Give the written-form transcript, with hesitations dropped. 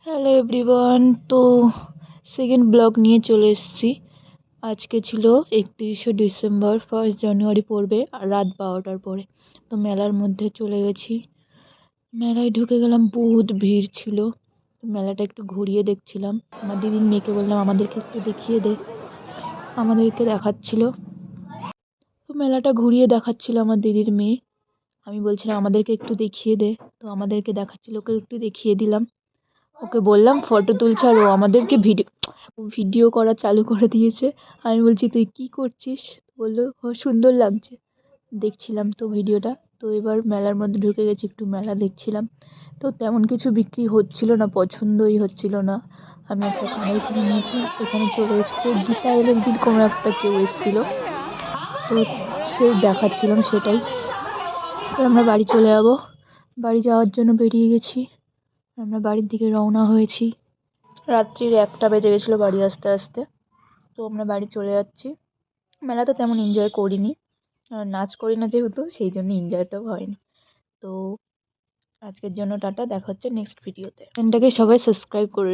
Hello everyone, তো second blog নিয়ে চলে এসেছি। আজকে ছিল 31শে ডিসেম্বর, 1 জানুয়ারি পড়বে আর রাত 12টার পরে। তো মেলার মধ্যে চলে গেছি, মেলায় ঢুকে গেলাম, বহুত ভিড় ছিল। মেলাটা একটু ঘুরিয়ে দেখছিলাম, আমার দিদির মেয়েকে বললাম আমাদেরকে একটু দেখিয়ে দে, আমাদেরকে দেখাচ্ছিল। তো মেলাটা ঘুরিয়ে দেখাচ্ছিল আমার দিদির মেয়ে, আমি বলছিলাম আমাদেরকে একটু দেখিয়ে দে, তো আমাদেরকে দেখাচ্ছিল, ওকে একটু দেখিয়ে দিলাম। ওকে বললাম ফটো তুলছে আর ও আমাদেরকে ভিডিও করা চালু করে দিয়েছে। আমি বলছি তুই কি করছিস? বললো ও সুন্দর লাগছে। দেখছিলাম তো ভিডিওটা। তো এবার মেলার মধ্যে ঢুকে গেছি, একটু মেলা দেখছিলাম। তো তেমন কিছু বিক্রি হচ্ছিল না, পছন্দই হচ্ছিল না। আমি একটা কানের কিনে নিয়েছিলাম, এখানে চলে এসছে গীতা এলএলবির কোনো একটা কেউ এসেছিলো, তো সে দেখাচ্ছিলাম সেটাই। এবার আমরা বাড়ি চলে যাবো, বাড়ি যাওয়ার জন্য বেরিয়ে গেছি। আমরা বাড়ির দিকে রওনা হয়েছি। রাত্রির 1টা বেজে গেছিলো বাড়ি আসতে আসতে। তো আমরা বাড়ি চলে যাচ্ছি। মেলাতে তেমন এনজয় করিনি, আর নাচ করি না যেহেতু, সেই জন্য এনজয়টাও হয়নি। তো আজকের জন্য টাটা, দেখা হচ্ছে নেক্সট ভিডিওতে। চ্যানেলটাকে সবাই সাবস্ক্রাইব করে